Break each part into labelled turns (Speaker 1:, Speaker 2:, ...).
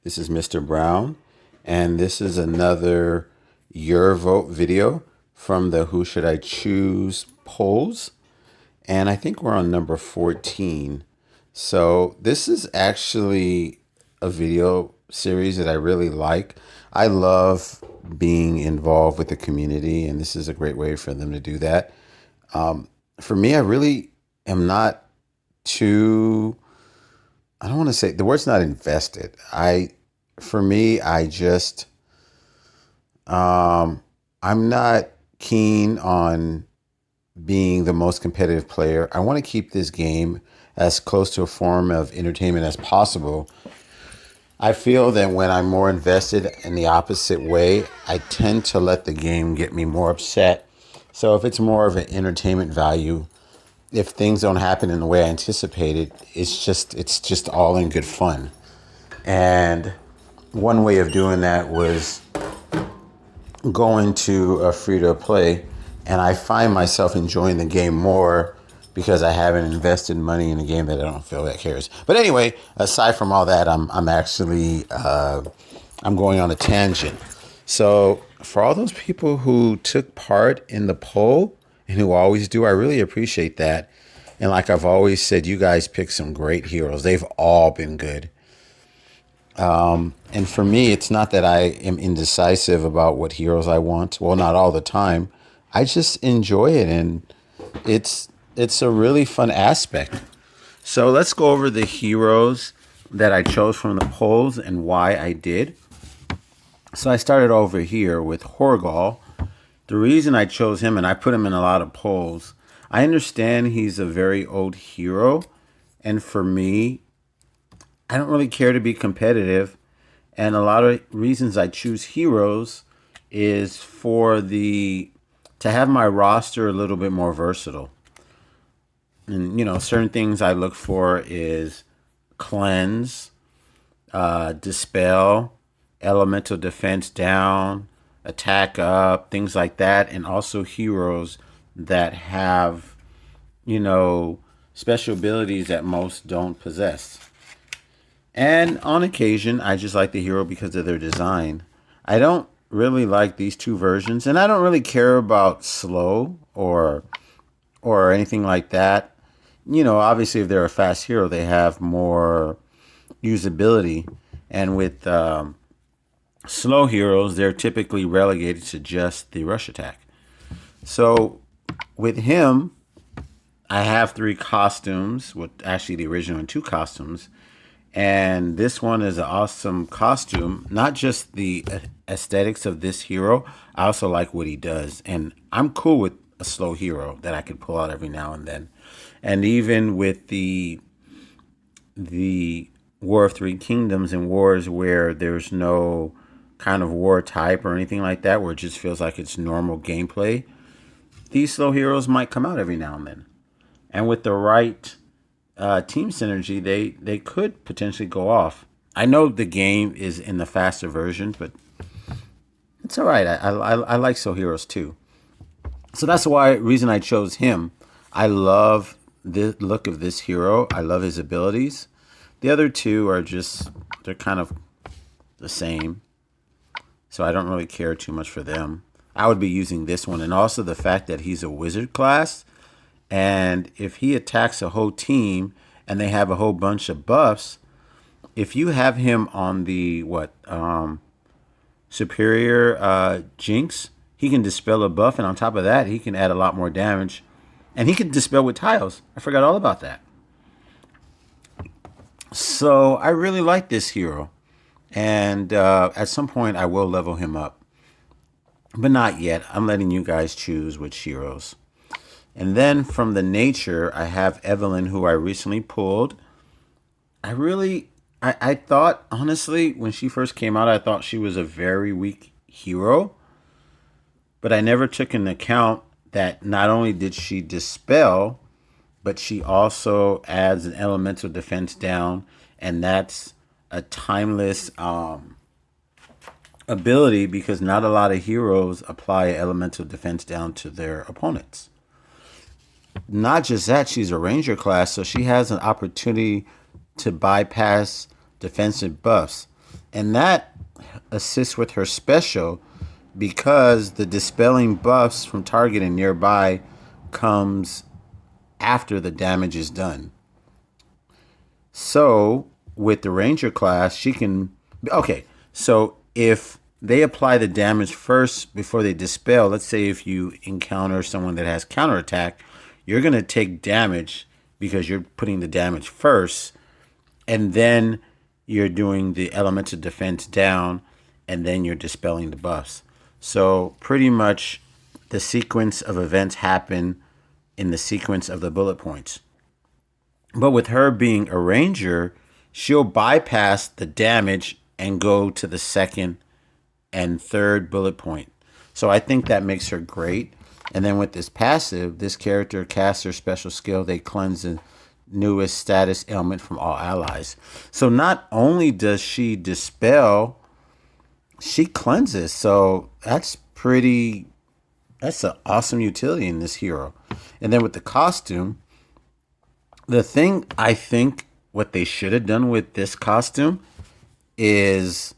Speaker 1: This is Mr. Brown, and this is another Your Vote video from the Who Should I Choose polls. And I think we're on number 14. So this is actually a video series that I really like. I love being involved with the community, and this is a great way for them to do that. For me, I really am not too, I don't want to say the word's not invested. For me, I'm not keen on being the most competitive player. I want to keep this game as close to a form of entertainment as possible. I feel that when I'm more invested in the opposite way, I tend to let the game get me more upset. So if it's more of an entertainment value, if things don't happen in the way I anticipated, it's just all in good fun. And one way of doing that was going to a free to play, and I find myself enjoying the game more because I haven't invested money in a game that I don't feel that cares. But anyway, aside from all that, I'm actually I'm going on a tangent. So for all those people who took part in the poll and who always do, I really appreciate that. And like I've always said, you guys picked some great heroes. They've all been good. And for me, it's not that I am indecisive about what heroes I want. Well, not all the time. I just enjoy it, and it's a really fun aspect. So let's go over the heroes that I chose from the polls and why I did. So I started over here with Horgal. The reason I chose him, and I put him in a lot of polls, I understand he's a very old hero, and for me, I don't really care to be competitive. And a lot of reasons I choose heroes is to have my roster a little bit more versatile. And, certain things I look for is cleanse, dispel, elemental defense down, attack up, things like that. And also heroes that have, special abilities that most don't possess. And on occasion, I just like the hero because of their design. I don't really like these two versions, and I don't really care about slow or anything like that. Obviously, if they're a fast hero, they have more usability. And with slow heroes, they're typically relegated to just the rush attack. So with him, I have 3 costumes, with actually the original and 2 costumes. And this one is an awesome costume. Not just the aesthetics of this hero, I also like what he does. And I'm cool with a slow hero that I could pull out every now and then. And even with the War of Three Kingdoms and wars where there's no kind of war type or anything like that, where it just feels like it's normal gameplay, these slow heroes might come out every now and then. And with the right team synergy, they could potentially go off. I know the game is in the faster version, but it's all right. I like slow heroes too. So that's why reason I chose him. I love the look of this hero. I love his abilities. The other two they're kind of the same. So I don't really care too much for them. I would be using this one. And also the fact that he's a wizard class. And if he attacks a whole team and they have a whole bunch of buffs, if you have him on the superior jinx, he can dispel a buff, and on top of that, he can add a lot more damage. And he can dispel with tiles. I forgot all about that. So I really like this hero. And at some point, I will level him up. But not yet. I'm letting you guys choose which heroes. And then from the nature, I have Evelyn, who I recently pulled. I thought, honestly, when she first came out, I thought she was a very weak hero. But I never took into account that not only did she dispel, but she also adds an elemental defense down. And that's a timeless ability because not a lot of heroes apply elemental defense down to their opponents. Not just that, she's a ranger class, so she has an opportunity to bypass defensive buffs. And that assists with her special because the dispelling buffs from target and nearby comes after the damage is done. So with the ranger class, she can. Okay, so if they apply the damage first before they dispel, let's say if you encounter someone that has counterattack, you're going to take damage because you're putting the damage first, and then you're doing the elemental defense down, and then you're dispelling the buffs. So pretty much the sequence of events happen in the sequence of the bullet points. But with her being a ranger, she'll bypass the damage and go to the second and third bullet point. So I think that makes her great. And then with this passive, this character casts her special skill. They cleanse the newest status ailment from all allies. So not only does she dispel, she cleanses. So that's an awesome utility in this hero. And then with the costume, the thing I think what they should have done with this costume is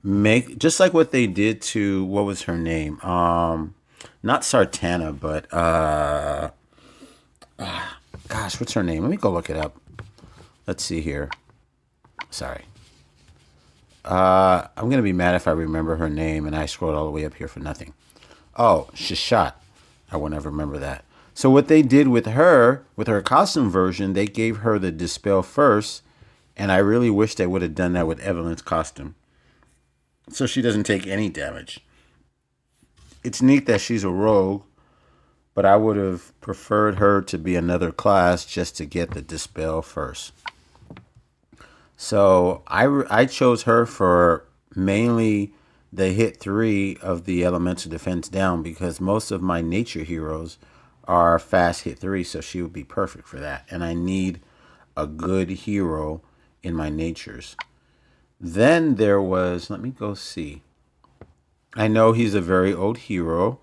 Speaker 1: make just like what they did to what was her name? Not Sartana, but gosh, what's her name? Let me go look it up. Let's see here. Sorry. I'm gonna be mad if I remember her name and I scrolled all the way up here for nothing. Oh, Shishat. I will never remember that. So what they did with her costume version, they gave her the dispel first, and I really wish they would have done that with Evelyn's costume, so she doesn't take any damage. It's neat that she's a rogue, but I would have preferred her to be another class just to get the dispel first. So I chose her for mainly the hit 3 of the elemental defense down because most of my nature heroes are fast hit 3, so she would be perfect for that. And I need a good hero in my natures. Then there was, let me go see. I know he's a very old hero,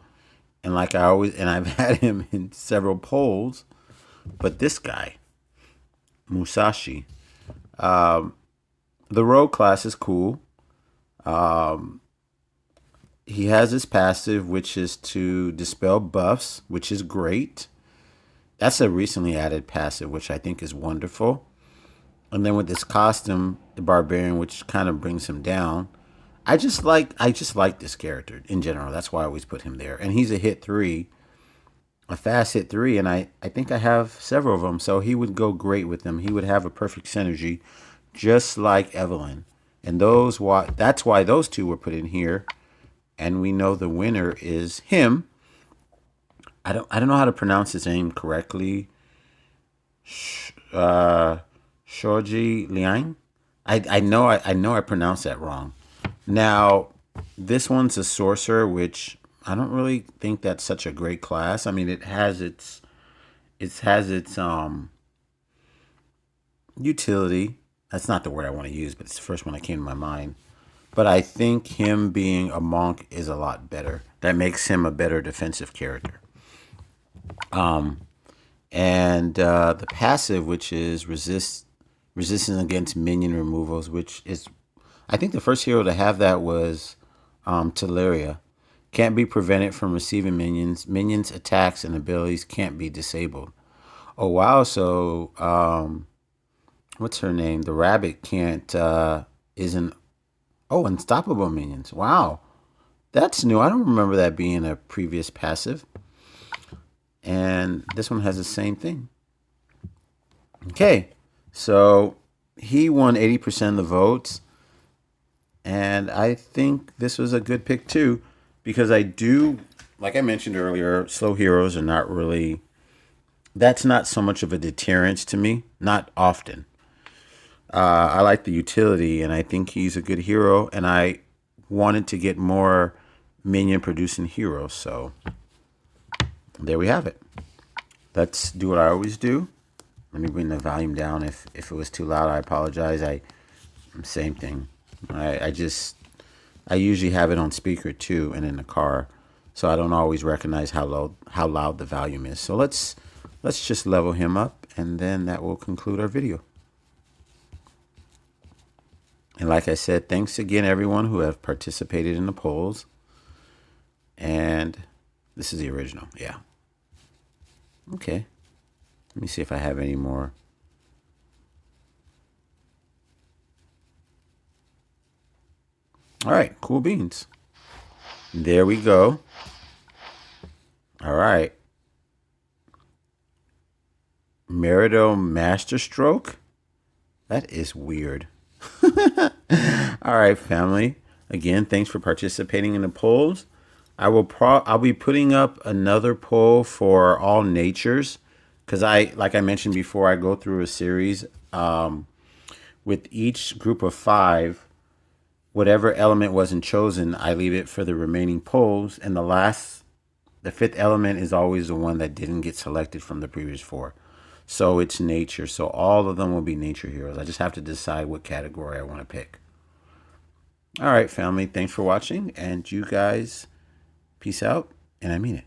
Speaker 1: and like I always, and I've had him in several polls, but this guy, Musashi, the rogue class is cool. He has his passive, which is to dispel buffs, which is great. That's a recently added passive, which I think is wonderful. And then with this costume, the barbarian, which kind of brings him down. I just like this character in general. That's why I always put him there. And he's a hit 3, a fast hit 3, and I think I have several of them. So he would go great with them. He would have a perfect synergy, just like Evelyn. And that's why those two were put in here. And we know the winner is him. I don't know how to pronounce his name correctly. Zhuge Liang. I know I pronounced that wrong. Now, this one's a sorcerer, which I don't really think that's such a great class. I mean, it has its utility. That's not the word I want to use, but it's the first one that came to my mind. But I think him being a monk is a lot better. That makes him a better defensive character. And the passive, which is resistance against minion removals, which is, I think the first hero to have that was Teleria. Can't be prevented from receiving minions. Minions' attacks and abilities can't be disabled. Oh wow! So what's her name? The rabbit can't isn't. Oh, unstoppable minions. Wow. That's new. I don't remember that being a previous passive. And this one has the same thing. Okay. So he won 80% of the votes. And I think this was a good pick too. Because I do, like I mentioned earlier, slow heroes are not really, that's not so much of a deterrence to me. Not often. I like the utility, and I think he's a good hero, and I wanted to get more minion-producing heroes, so there we have it. Let's do what I always do. Let me bring the volume down. If it was too loud, I apologize. Same thing. I usually have it on speaker, too, and in the car, so I don't always recognize how loud the volume is. So let's just level him up, and then that will conclude our video. And like I said, thanks again, everyone who have participated in the polls. And this is the original. Yeah. Okay. Let me see if I have any more. All right. Cool beans. There we go. All right. Merido Masterstroke? That is weird. All right, family. Again, thanks for participating in the polls. I'll be putting up another poll for all natures because like I mentioned before, I go through a series with each group of 5. Whatever element wasn't chosen, I leave it for the remaining polls, and the 5th element is always the one that didn't get selected from the previous 4. So it's nature. So all of them will be nature heroes. I just have to decide what category I want to pick. All right, family. Thanks for watching. And you guys, peace out. And I mean it.